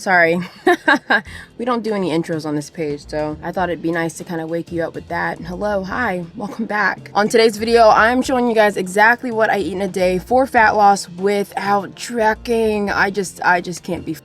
Sorry. We don't do any intros on this page, so I thought it'd be nice to kind of wake you up with that. Hello, hi, welcome back. On today's video, I'm showing you guys exactly what I eat in a day for fat loss without tracking. I just can't be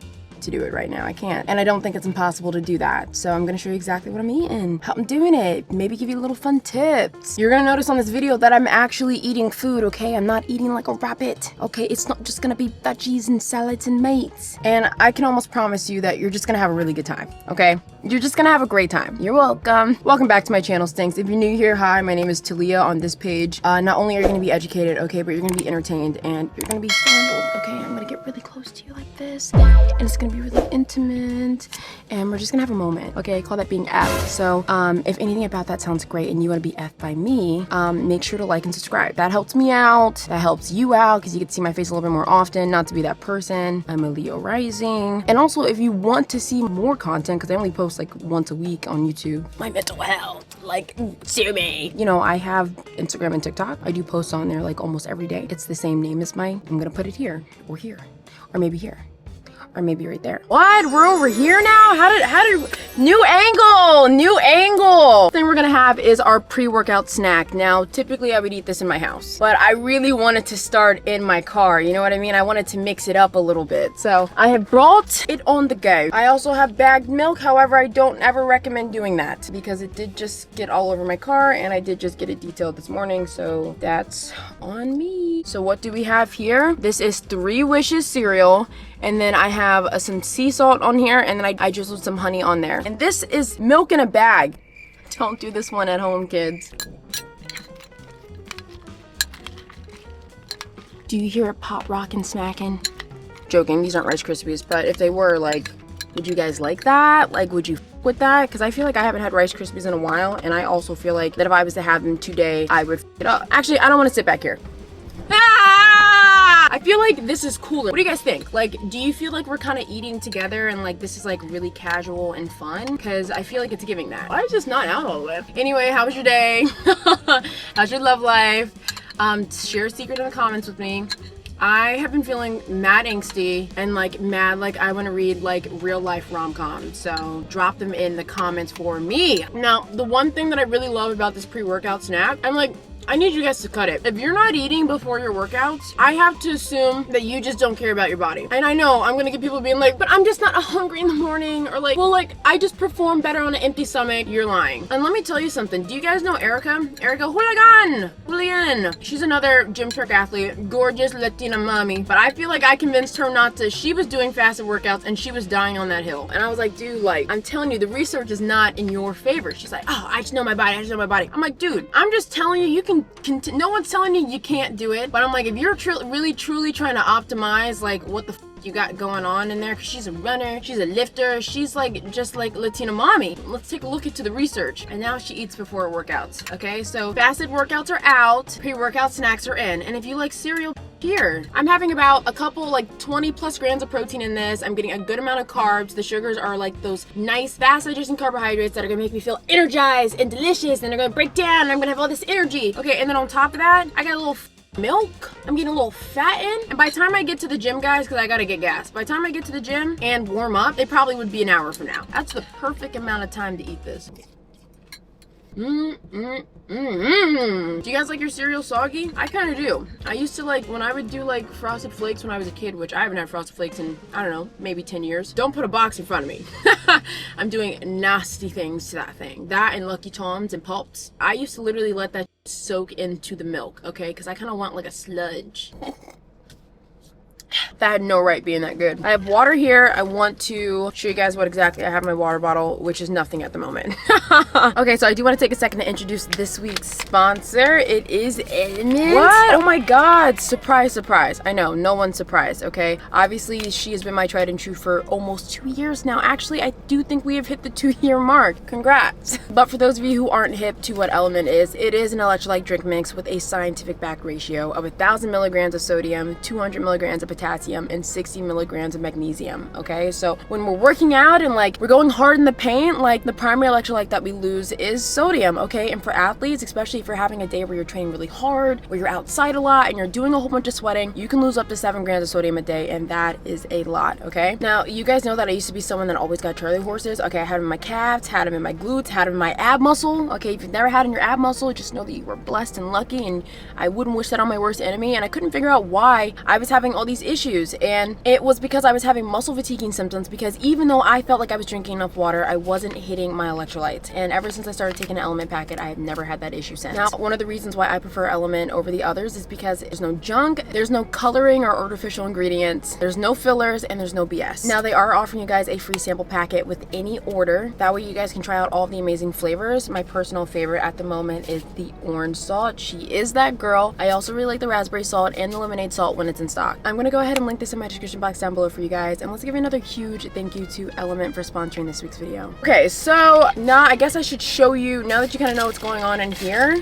to do it right now. I can't, and I don't think it's impossible to do that. So I'm gonna show you exactly what I'm eating, how I'm doing it, maybe give you little fun tips. You're gonna notice on this video that I'm actually eating food, okay? I'm not eating like a rabbit, okay? It's not just gonna be veggies and salads and meats. And I can almost promise you that you're just gonna have a really good time, okay? You're just gonna have a great time. You're welcome. Welcome back to my channel, Stinks. If you're new here, hi, my name is Talia. On this page, not only are you gonna be educated, okay, but you're gonna be entertained and you're gonna be fondled, okay? I'm gonna get really close to you like this, and it's gonna be really intimate, and we're just gonna have a moment, okay? I call that being F. So if anything about that sounds great and you want to be F by me, make sure to like and subscribe. That helps me out, that helps you out, because you get to see my face a little bit more often, not to be that person. I'm a Leo rising. And also, if you want to see more content, because I only post like once a week on YouTube, my mental health, like, sue me. You know, I have Instagram and TikTok. I do post on there like almost every day. It's the same name as I'm gonna put it here, or here, or maybe here, or maybe right there. What? We're over here now? How did, new angle. Thing we're gonna have is our pre-workout snack. Now, typically I would eat this in my house, but I really wanted to start in my car. You know what I mean? I wanted to mix it up a little bit. So I have brought it on the go. I also have bagged milk. However, I don't ever recommend doing that because it did just get all over my car, and I did just get it detailed this morning. So that's on me. So what do we have here? This is 3 Wishes cereal. And then I have some sea salt on here, and then I drizzled some honey on there. And this is milk in a bag. Don't do this one at home, kids. Do you hear it pop, rockin', smacking? Joking, these aren't Rice Krispies, but if they were, like, would you guys like that? Like, would you with that? Because I feel like I haven't had Rice Krispies in a while, and I also feel like that if I was to have them today, I would it up. Actually, I don't want to sit back here. I feel like this is cooler. What do you guys think? Like, do you feel like we're kind of eating together and like this is like really casual and fun? Because I feel like it's giving that. Why is just not out all the way? Anyway, how was your day? How's your love life? Share a secret in the comments with me. I have been feeling mad angsty and like mad like I want to read like real life rom-coms, so drop them in the comments for me. Now, the one thing that I really love about this pre-workout snack, I'm like, I need you guys to cut it. If you're not eating before your workouts, I have to assume that you just don't care about your body. And I know I'm gonna get people being like, but I'm just not hungry in the morning, or like, well, like, I just perform better on an empty stomach. You're lying. And let me tell you something. Do you guys know Erica? Erica Julian. She's another GYMSHARK athlete, gorgeous Latina mommy. But I feel like I convinced her not to. She was doing fasted workouts and she was dying on that hill. And I was like, dude, like, I'm telling you, the research is not in your favor. She's like, oh, I just know my body. I'm like, dude, I'm just telling you, you can no one's telling you can't do it, but I'm like, if you're really truly trying to optimize like what the you got going on in there, because she's a runner, she's a lifter, she's like just like Latina mommy. Let's take a look into the research. And now she eats before workouts. Okay, so fasted workouts are out, pre-workout snacks are in, and if you like cereal, here I'm having about a couple like 20 plus grams of protein in this. I'm getting a good amount of carbs. The sugars are like those nice fast digesting carbohydrates that are gonna make me feel energized and delicious, and they're gonna break down and I'm gonna have all this energy. Okay, and then on top of that, I got a little milk. I'm getting a little fat in, and by the time I get to the gym, guys, because I gotta get gas, by the time I get to the gym and warm up, it probably would be an hour from now. That's the perfect amount of time to eat this. Do you guys like your cereal soggy? I kind of do. I used to like, when I would do like Frosted Flakes when I was a kid, which I haven't had Frosted Flakes in, I don't know, maybe 10 years. Don't put a box in front of me. I'm doing nasty things to that thing. That and Lucky Charms and Pulps. I used to literally let that soak into the milk, okay? Because I kind of want like a sludge. That had no right being that good. I have water here. I want to show you guys what exactly I have in my water bottle, which is nothing at the moment. Okay, so I do want to take a second to introduce this week's sponsor. It is Element. What? Oh my god. Surprise, surprise. I know, no one's surprised, okay? Obviously, she has been my tried and true for almost 2 years now. Actually, I do think we have hit the 2-year mark. Congrats. But for those of you who aren't hip to what Element is, it is an electrolyte drink mix with a scientific back ratio of 1,000 milligrams of sodium, 200 milligrams of potassium, potassium and 60 milligrams of magnesium, okay? So when we're working out and like we're going hard in the paint, like the primary electrolyte that we lose is sodium, okay? And for athletes, especially if you're having a day where you're training really hard, where you're outside a lot and you're doing a whole bunch of sweating, you can lose up to 7 grams of sodium a day, and that is a lot, okay? Now, you guys know that I used to be someone that always got Charlie horses, okay? I had them in my calves, had them in my glutes, had them in my ab muscle, okay? If you've never had in your ab muscle, just know that you were blessed and lucky, and I wouldn't wish that on my worst enemy. And I couldn't figure out why I was having all these issues, and it was because I was having muscle fatiguing symptoms, because even though I felt like I was drinking enough water, I wasn't hitting my electrolytes. And ever since I started taking an Element packet, I have never had that issue since. Now, one of the reasons why I prefer Element over the others is because there's no junk, there's no coloring or artificial ingredients, there's no fillers, and there's no BS. Now, they are offering you guys a free sample packet with any order. That way you guys can try out all the amazing flavors. My personal favorite at the moment is the orange salt. She is that girl. I also really like the raspberry salt and the lemonade salt when it's in stock. I'm gonna go ahead and link this in my description box down below for you guys, and let's give another huge thank you to Element for sponsoring this week's video. Okay, so now I guess I should show you, now that you kind of know what's going on in here.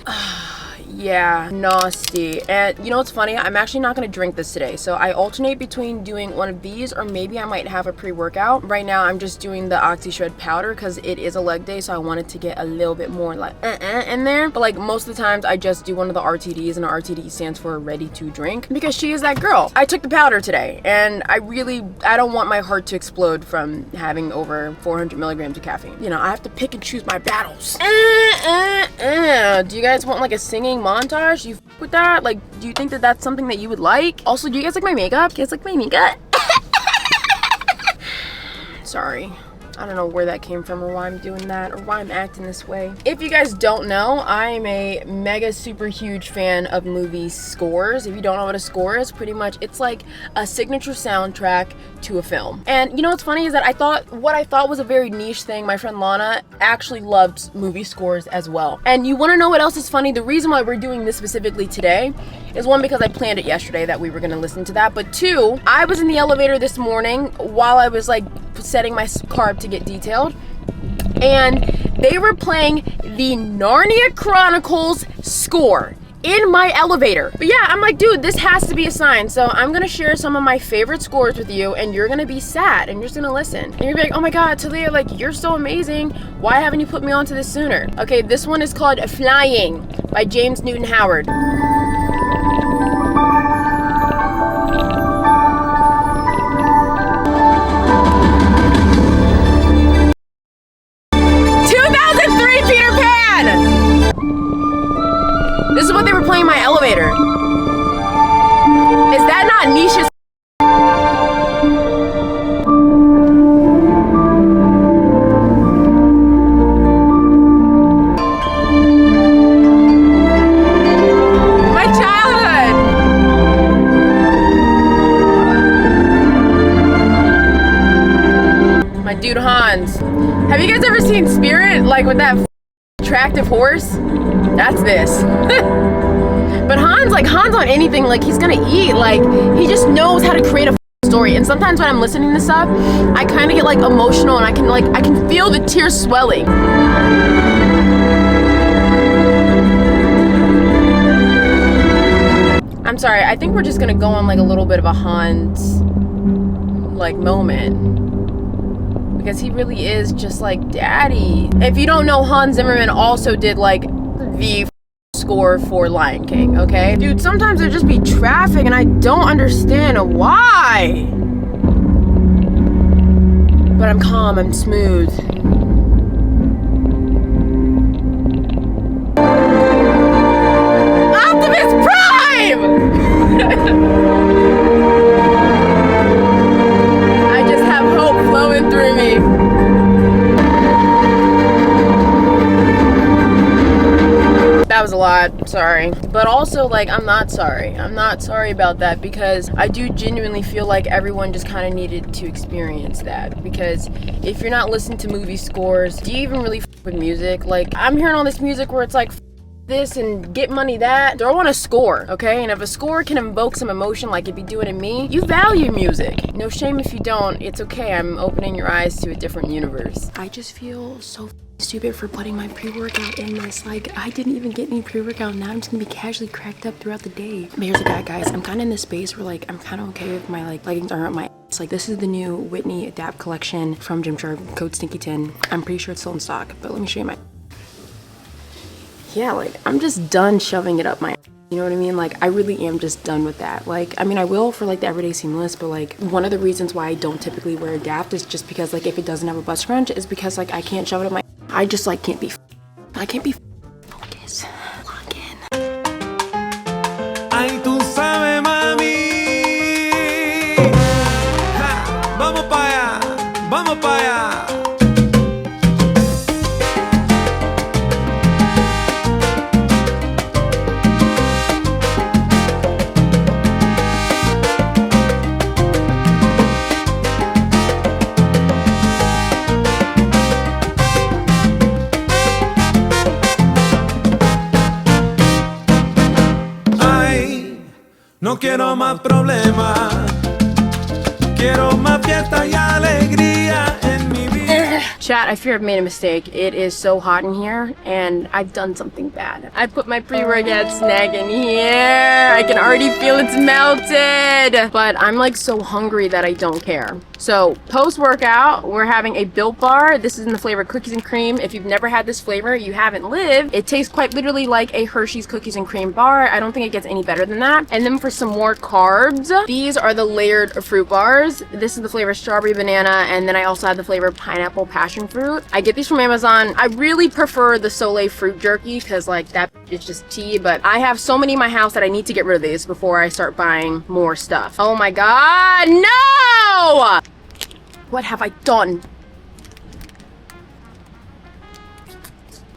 Yeah, nasty. And you know what's funny? I'm actually not gonna drink this today. So I alternate between doing one of these, or maybe I might have a pre-workout. Right now I'm just doing the Oxy Shred powder because it is a leg day, so I wanted to get a little bit more like in there. But like most of the times I just do one of the RTDs, and RTD stands for ready to drink, because she is that girl. I took the powder today, and I don't want my heart to explode from having over 400 milligrams of caffeine. You know, I have to pick and choose my battles. Do you guys want like a singing montage? You with that? Like, do you think that that's something that you would like? Also, do you guys like my makeup? You guys like my makeup? Sorry. I don't know where that came from, or why I'm doing that, or why I'm acting this way. If you guys don't know, I'm a mega super huge fan of movie scores. If you don't know what a score is, pretty much it's like a signature soundtrack to a film. And you know what's funny is that what I thought was a very niche thing, my friend Lana actually loves movie scores as well. And you want to know what else is funny? The reason why we're doing this specifically today is, one, because I planned it yesterday that we were going to listen to that, but two, I was in the elevator this morning while I was like setting my carb to get detailed, and they were playing the Narnia Chronicles score in my elevator. But yeah, I'm like, dude, this has to be a sign. So I'm gonna share some of my favorite scores with you, and you're gonna be sad and you're just gonna listen, and you're gonna be like, oh my god, Talia, like, you're so amazing, why haven't you put me onto this sooner? Okay, this one is called Flying by James Newton Howard. This is what they were playing in my elevator. Is that not niche as my childhood? My dude Hans. Have you guys ever seen Spirit? Like with that attractive horse? That's this. But Hans on anything, like, he's gonna eat. Like, he just knows how to create a story. And sometimes when I'm listening to stuff, I kind of get like emotional, and I can feel the tears swelling. I'm sorry, I think we're just gonna go on like a little bit of a Hans like moment, because he really is just like daddy. If you don't know, Hans Zimmerman also did like the score for Lion King, okay? Dude, sometimes there just be traffic and I don't understand why. But I'm calm, I'm smooth. Optimus Prime! I just have hope flowing through me. That was a lot, sorry. But also, like, I'm not sorry. I'm not sorry about that, because I do genuinely feel like everyone just kind of needed to experience that. Because if you're not listening to movie scores, do you even really with music? Like, I'm hearing all this music where it's like this and get money that. Throw on a score, okay? And if a score can invoke some emotion like it'd be doing in me, you value music. No shame if you don't. It's okay. I'm opening your eyes to a different universe. I just feel so stupid for putting my pre-workout in this. Like, I didn't even get any pre-workout. Now I'm just gonna be casually cracked up throughout the day. But here's the guy, guys. I'm kind of in this space where like I'm kind of okay with my like leggings aren't my ass. Like, this is the new WHITNEY Adapt collection from GYMSHARK, code Stinky10. I'm pretty sure it's still in stock, but let me show you my. Yeah, like I'm just done shoving it up my. You know what I mean? Like, I really am just done with that. Like, I mean, I will for like the everyday seamless, but like one of the reasons why I don't typically wear Adapt is just because like if it doesn't have a butt scrunch is because like I can't shove it up my. I just like can't be. I can't be. Focus. Lock in. Ay, tú sabes, mami. Ja, vamos pa' allá, vamos pa' allá. No quiero más problemas, quiero más fiesta y alegría en mi vida. Chat, I fear I've made a mistake. It is so hot in here and I've done something bad. I put my pre-workout snack in here. I can already feel it's melted. But I'm like so hungry that I don't care. So post-workout, we're having a Built Bar. This is in the flavor cookies and cream. If you've never had this flavor, you haven't lived. It tastes quite literally like a Hershey's cookies and cream bar. I don't think it gets any better than that. And then for some more carbs, these are the layered fruit bars. This is the flavor strawberry banana, and then I also have the flavor pineapple passion fruit. I get these from Amazon. I really prefer the Soleil fruit jerky because like that is just tea, but I have so many in my house that I need to get rid of these before I start buying more stuff. Oh my god, no! What have I done?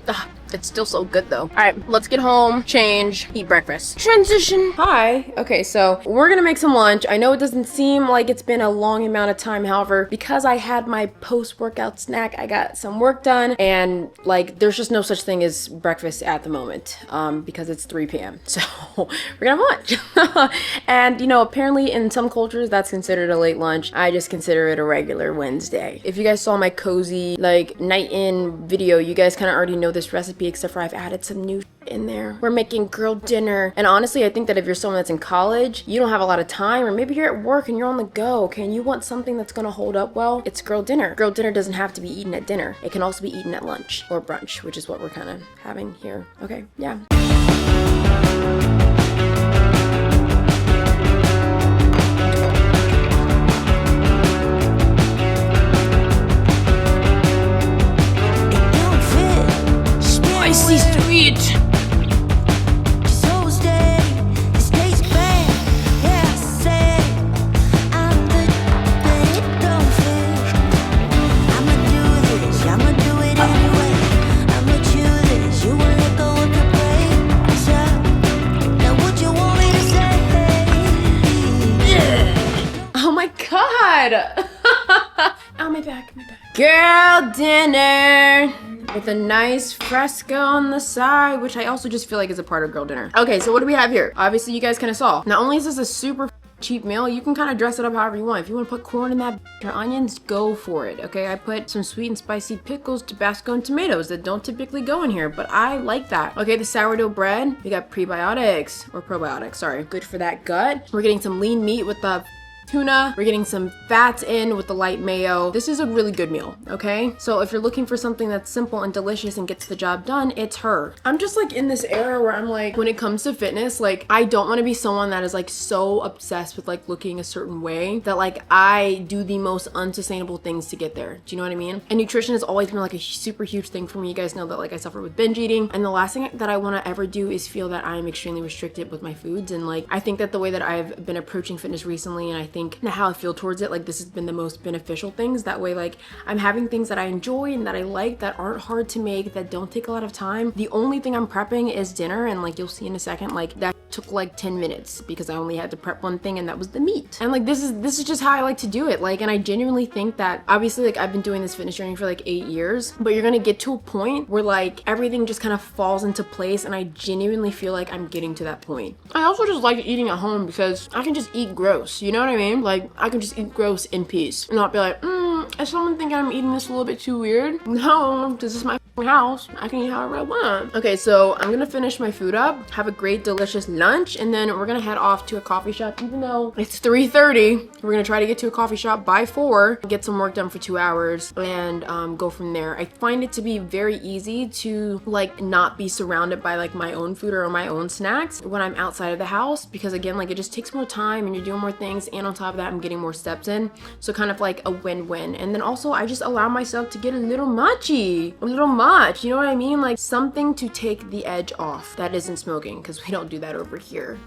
Ugh, it's still so good though. All right, let's get home, change, eat breakfast. Transition. Hi. Okay, so we're gonna make some lunch. I know it doesn't seem like it's been a long amount of time. However, because I had my post-workout snack, I got some work done, and like there's just no such thing as breakfast at the moment because it's 3 p.m. So we're gonna have lunch. And you know, apparently in some cultures that's considered a late lunch. I just consider it a regular Wednesday. If you guys saw my cozy like night in video, you guys kind of already know this recipe, except for I've added some new in there. We're making grilled dinner, and honestly I think that if you're someone that's in college, you don't have a lot of time, or maybe you're at work and you're on the go, okay, and you want something that's gonna hold up well, it's grilled dinner. Grilled dinner doesn't have to be eaten at dinner. It can also be eaten at lunch or brunch, which is what we're kind of having here. Okay, yeah. Spicy sweet. Oh my god! Oh, my back, my back. Girl dinner with a nice fresco on the side, which I also just feel like is a part of girl dinner. Okay, so what do we have here? Obviously, you guys kind of saw. Not only is this a super cheap meal, you can kind of dress it up however you want. If you want to put corn in that or onions, go for it. Okay, I put some sweet and spicy pickles, Tabasco, and tomatoes that don't typically go in here, but I like that. Okay, the sourdough bread, we got prebiotics or probiotics, sorry, good for that gut. We're getting some lean meat with the tuna. We're getting some fats in with the light mayo. This is a really good meal, okay? So if you're looking for something that's simple and delicious and gets the job done, it's her. I'm just like in this era where I'm like, when it comes to fitness, like I don't want to be someone that is like so obsessed with like looking a certain way that like I do the most unsustainable things to get there. Do you know what I mean? And nutrition has always been like a super huge thing for me. You guys know that like I suffer with binge eating, and the last thing that I want to ever do is feel that I am extremely restricted with my foods. And like I think that the way that I've been approaching fitness recently, and I think think how I feel towards it, like this has been the most beneficial things. That way, like I'm having things that I enjoy and that I like, that aren't hard to make, that don't take a lot of time. The only thing I'm prepping is dinner, and like you'll see in a second, like that took like 10 minutes because I only had to prep one thing, and that was the meat. And like this is just how I like to do it. Like, and I genuinely think that obviously like I've been doing this fitness journey for like 8 years, but you're gonna get to a point where like everything just kind of falls into place, and I genuinely feel like I'm getting to that point. I also just like eating at home because I can just eat gross, you know what I mean? Like I can just eat gross in peace and not be like, is someone thinking I'm eating this a little bit too weird? No, this is my house. I can eat however I want. Okay, so I'm gonna finish my food up, have a great delicious lunch, and then we're gonna head off to a coffee shop. Even though it's 3:30, we're gonna try to get to a coffee shop by 4, get some work done for 2 hours, and go from there. I find it to be very easy to like not be surrounded by like my own food or my own snacks when I'm outside of the house, because again, like it just takes more time and you're doing more things, and on top of that, I'm getting more steps in. So kind of like a win-win. And then also I just allow myself to get a little much, you know what I mean? Like something to take the edge off that isn't smoking, because we don't do that over here.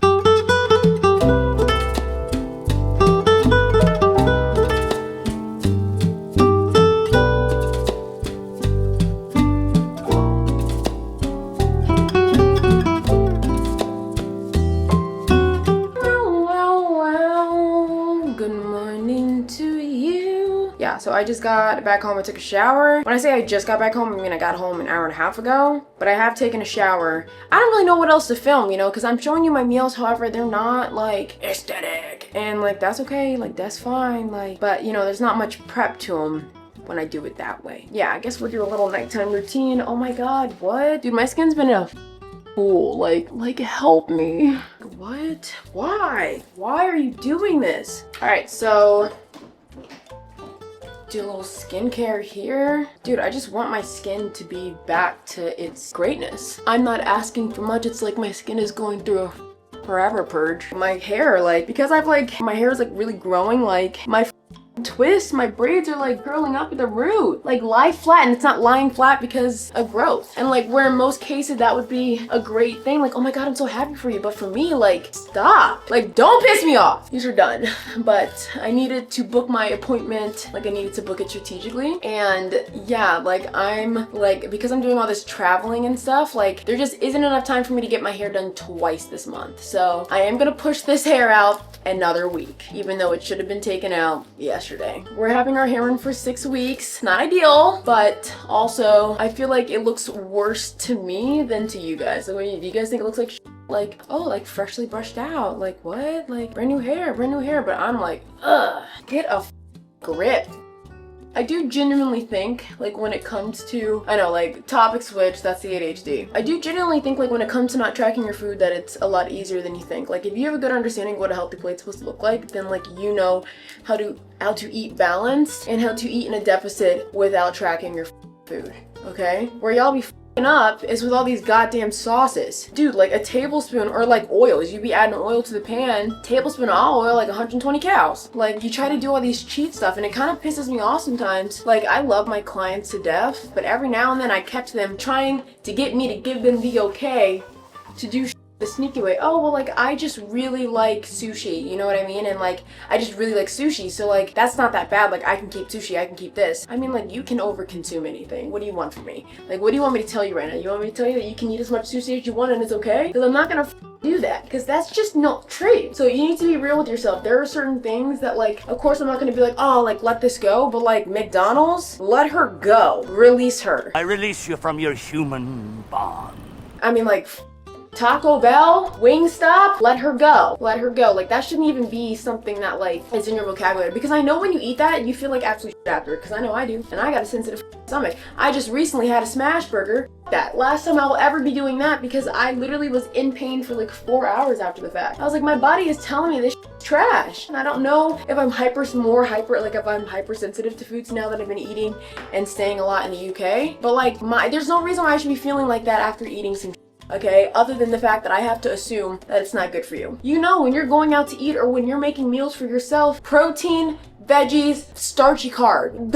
So I just got back home. I took a shower. When I say I just got back home, I mean I got home an hour and a half ago, but I have taken a shower. I don't really know what else to film, you know, because I'm showing you my meals. However, they're not like aesthetic, and like that's okay, like that's fine, like, but you know, there's not much prep to them when I do it that way. Yeah, I guess we'll do a little nighttime routine. Oh my god, what? Dude, my skin's been a fool. Like help me. What? Why are you doing this? All right, so do a little skincare here. Dude, I just want my skin to be back to its greatness. I'm not asking for much. It's like my skin is going through a forever purge. My hair, like, because I've like, my hair is like really growing, like my twist, my braids are like curling up at the root. Like lie flat, and it's not lying flat because of growth. And like where in most cases that would be a great thing, like, oh my god, I'm so happy for you. But for me, like, stop. Like, don't piss me off. These are done. But I needed to book my appointment. Like I needed to book it strategically. And yeah, like I'm like, because I'm doing all this traveling and stuff, like there just isn't enough time for me to get my hair done twice this month. So I am gonna push this hair out another week, even though it should have been taken out yesterday. We're having our hair in for 6 weeks. Not ideal, but also I feel like it looks worse to me than to you guys. So do you guys think it looks like like, oh, like freshly brushed out? Like what? Like brand new hair. But I'm like, ugh, get a grip. I do genuinely think, like, when it comes to, I know, like, topic switch, that's the ADHD. I do genuinely think, like, when it comes to not tracking your food, that it's a lot easier than you think. Like, if you have a good understanding of what a healthy plate's supposed to look like, then, like, you know how to eat balanced and how to eat in a deficit without tracking your food, okay? Where y'all be up is with all these goddamn sauces. Dude, like a tablespoon, or like oils, you be adding oil to the pan, tablespoon of olive oil, like 120 calories. Like you try to do all these cheat stuff, and it kind of pisses me off sometimes. Like I love my clients to death, but every now and then I catch them trying to get me to give them the okay to do the sneaky way. Oh, well, like I just really like sushi, you know what I mean? And like I just really like sushi, so like that's not that bad. Like I can keep sushi, I can keep this. I mean, like you can overconsume anything. What do you want from me? Like what do you want me to tell you right now? You want me to tell you that you can eat as much sushi as you want and it's okay? Because I'm not gonna do that, because that's just not true. So you need to be real with yourself. There are certain things that, like, of course I'm not gonna be like, oh, like let this go, but like McDonald's, let her go, release her. I release you from your human bond. I mean, like Taco Bell, Wingstop, let her go. Let her go. Like that shouldn't even be something that like is in your vocabulary, because I know when you eat that you feel like absolute shit after, because I know I do, and I got a sensitive stomach. I just recently had a smash burger. That last time I will ever be doing that, because I literally was in pain for like 4 hours after the fact. I was like, my body is telling me this is trash. And I don't know if I'm if I'm hypersensitive to foods now that I've been eating and staying a lot in the UK. But like there's no reason why I should be feeling like that after eating some okay, other than the fact that I have to assume that it's not good for you. You know, when you're going out to eat or when you're making meals for yourself, protein, veggies, starchy carb.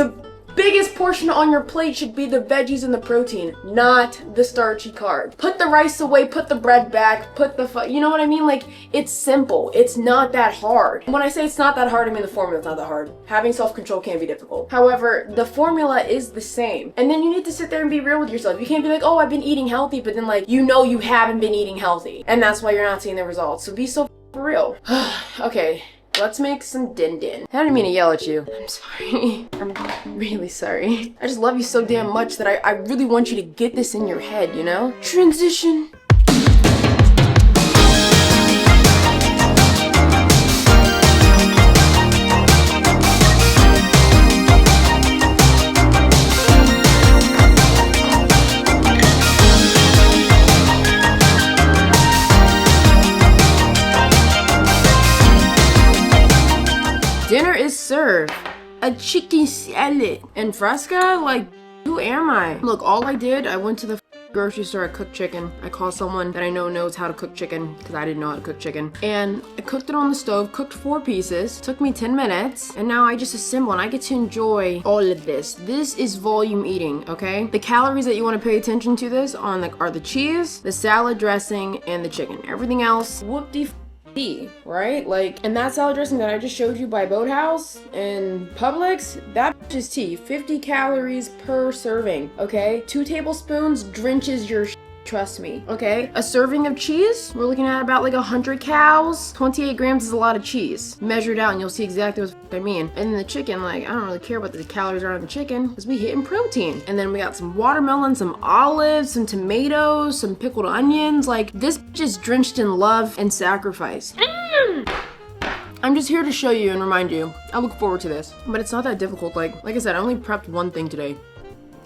biggest portion on your plate should be the veggies and the protein, not the starchy carbs. Put the rice away, put the bread back, put the you know what I mean? Like, it's simple. It's not that hard. When I say it's not that hard, I mean the formula's not that hard. Having self-control can be difficult. However, the formula is the same. And then you need to sit there and be real with yourself. You can't be like, oh, I've been eating healthy, but then like, you know you haven't been eating healthy. And that's why you're not seeing the results. So be so for real. Okay. Let's make some din-din. I didn't mean to yell at you. I'm sorry. I'm really sorry. I just love you so damn much that I really want you to get this in your head, you know? Transition. Dinner is served. A chicken salad. And Fresca? Like, who am I? Look, all I did, I went to the grocery store, I cooked chicken. I called someone that I know knows how to cook chicken, because I didn't know how to cook chicken. And I cooked it on the stove, cooked 4 pieces, took me 10 minutes, and now I just assemble and I get to enjoy all of this. This is volume eating, okay? The calories that you want to pay attention to this on are the cheese, the salad dressing, and the chicken. Everything else, whoop-de right? Like, and that salad dressing that I just showed you by Boathouse and Publix, that is tea. 50 calories per serving, okay? 2 tablespoons drenches your trust me, okay? A serving of cheese, we're looking at about like 100 calories. 28 grams is a lot of cheese. Measure it out and you'll see exactly what I mean. And then the chicken, like, I don't really care what the calories are on the chicken because we hitting protein. And then we got some watermelon, some olives, some tomatoes, some pickled onions. Like, this just drenched in love and sacrifice. I'm just here to show you and remind you. I look forward to this. But it's not that difficult. Like I said, I only prepped one thing today.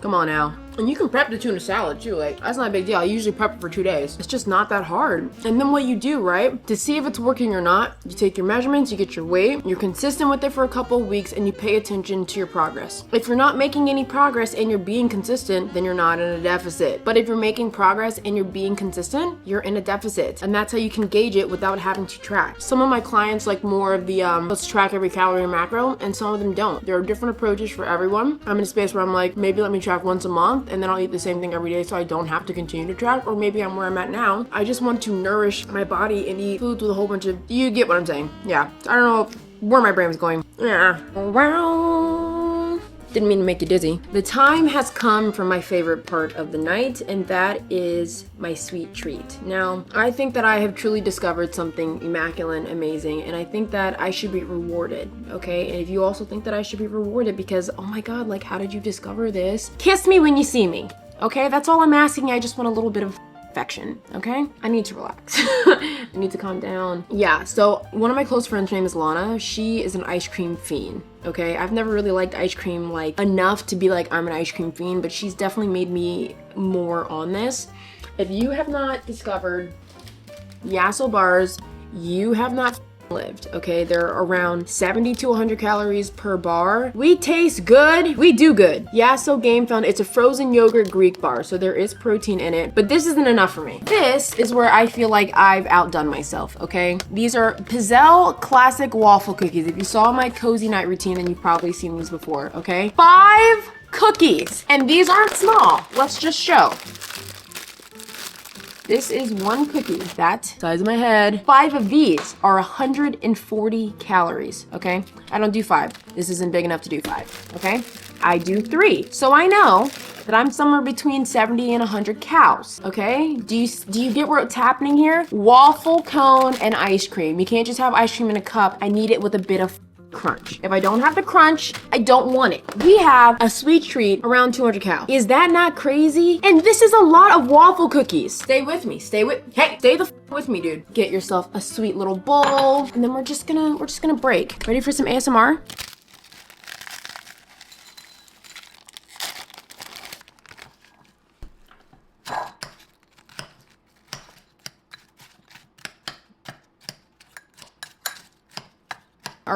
Come on now. And you can prep the tuna salad too, like, that's not a big deal. I usually prep it for 2 days. It's just not that hard. And then what you do, right, to see if it's working or not, you take your measurements, you get your weight, you're consistent with it for a couple of weeks, and you pay attention to your progress. If you're not making any progress and you're being consistent, then you're not in a deficit. But if you're making progress and you're being consistent, you're in a deficit. And that's how you can gauge it without having to track. Some of my clients like more of the, let's track every calorie and macro, and some of them don't. There are different approaches for everyone. I'm in a space where I'm like, maybe let me track once a month, and then I'll eat the same thing every day so I don't have to continue to track. Or maybe I'm where I'm at now. I just want to nourish my body and eat foods with a whole bunch of, you get what I'm saying? Yeah. I don't know where my brain's going. Yeah. Didn't mean to make you dizzy. The time has come for my favorite part of the night, and that is my sweet treat. Now, I think that I have truly discovered something immaculate and amazing, and I think that I should be rewarded, okay? And if you also think that I should be rewarded because, oh my God, like, how did you discover this? Kiss me when you see me, okay? That's all I'm asking. I just want a little bit of affection, okay? I need to relax. I need to calm down. Yeah, so one of my close friends, her name is Lana. She is an ice cream fiend, okay? I've never really liked ice cream like enough to be like I'm an ice cream fiend, but she's definitely made me more on this. If you have not discovered Yasso bars, you have not lived, okay? They're around 70 to 100 calories per bar. We taste good. We do good. Yasso Game Found, it's a frozen yogurt Greek bar, so there is protein in it, but this isn't enough for me. This is where I feel like I've outdone myself, okay? These are Pizzelle Classic Waffle Cookies. If you saw my cozy night routine, then you've probably seen these before, okay? 5 cookies, and these aren't small. Let's just show. This is 1 cookie, that size of my head. 5 of these are 140 calories, okay? I don't do 5. This isn't big enough to do 5, okay? I do 3. So I know that I'm somewhere between 70 and 100 calories, okay? Do you get what's happening here? Waffle cone and ice cream. You can't just have ice cream in a cup. I need it with a bit of crunch. If I don't have the crunch, I don't want it. We have a sweet treat around 200 calories. Is that not crazy? And this is a lot of waffle cookies. Stay with me. Stay with me, dude. Get yourself a sweet little bowl, and then we're just gonna break. Ready for some ASMR?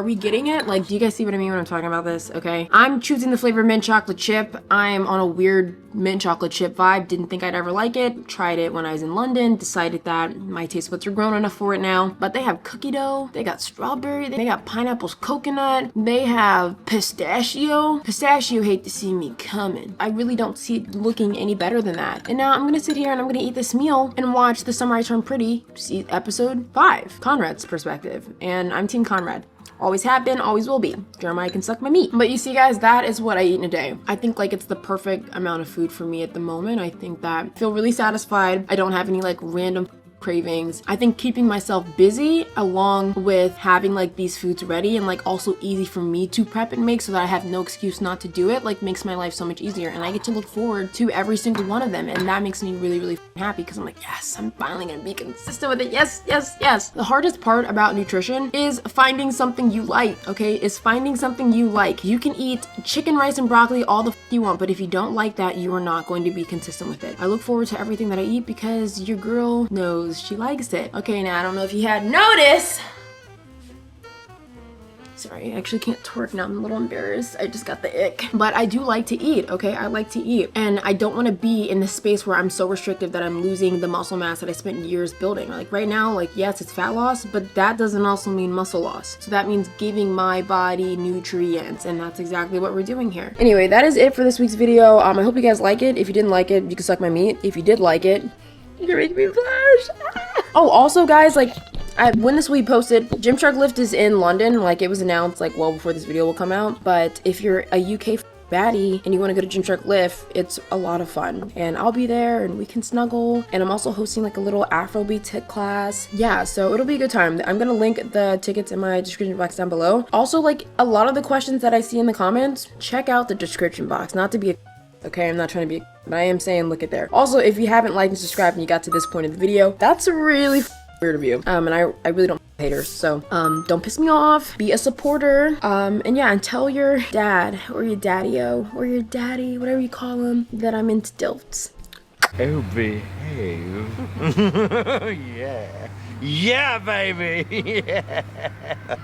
are we getting it? Like, do you guys see what I mean when I'm talking about this? Okay, I'm choosing the flavor mint chocolate chip. I'm on a weird mint chocolate chip vibe. Didn't think I'd ever like it. Tried it when I was in London. Decided that my taste buds are grown enough for it now. But they have cookie dough. They got strawberry. They got pineapples, coconut. They have pistachio. Pistachio hate to see me coming. I really don't see it looking any better than that. And now I'm gonna sit here and I'm gonna eat this meal and watch The Summer I Turned Pretty, see episode 5, Conrad's perspective. And I'm Team Conrad. Always have been, always will be. Jeremiah can suck my meat. But you see, guys, that is what I eat in a day. I think like it's the perfect amount of food for me at the moment. I think that I feel really satisfied. I don't have any like random cravings. I think keeping myself busy along with having like these foods ready and like also easy for me to prep and make so that I have no excuse not to do it, like makes my life so much easier, and I get to look forward to every single one of them, and that makes me really, really happy because I'm like, yes, I'm finally gonna be consistent with it. Yes, yes, yes. The hardest part about nutrition is finding something you like, okay? Is finding something you like. You can eat chicken, rice, and broccoli all the you want, but if you don't like that, you are not going to be consistent with it. I look forward to everything that I eat because your girl knows she likes it. Okay, now I don't know if you had noticed. Sorry, I actually can't twerk now. I'm a little embarrassed. I just got the ick. But I do like to eat, okay? I like to eat. And I don't want to be in this space where I'm so restrictive that I'm losing the muscle mass that I spent years building. Like right now, like yes, it's fat loss, but that doesn't also mean muscle loss. So that means giving my body nutrients, and that's exactly what we're doing here. Anyway, that is it for this week's video. I hope you guys like it. If you didn't like it, you can suck my meat. If you did like it, you're making me blush. Oh, also guys, like when this week posted, GYMSHARK LIFT is in London. Like it was announced like well before this video will come out. But if you're a UK baddie and you want to go to GYMSHARK LIFT, it's a lot of fun, and I'll be there and we can snuggle. And I'm also hosting like a little Afrobeat tip class. Yeah, so it'll be a good time. I'm gonna link the tickets in my description box down below. Also, like a lot of the questions that I see in the comments, check out the description box. Not to be a okay, I'm not trying to be but I am saying look at there. Also, if you haven't liked and subscribed and you got to this point of the video, that's really weird of you. And I really don't haters, so don't piss me off. Be a supporter. And yeah, and tell your dad or your daddy-o or your daddy, whatever you call him, that I'm into dilts. Oh, behave. Yeah. Yeah, baby. Yeah.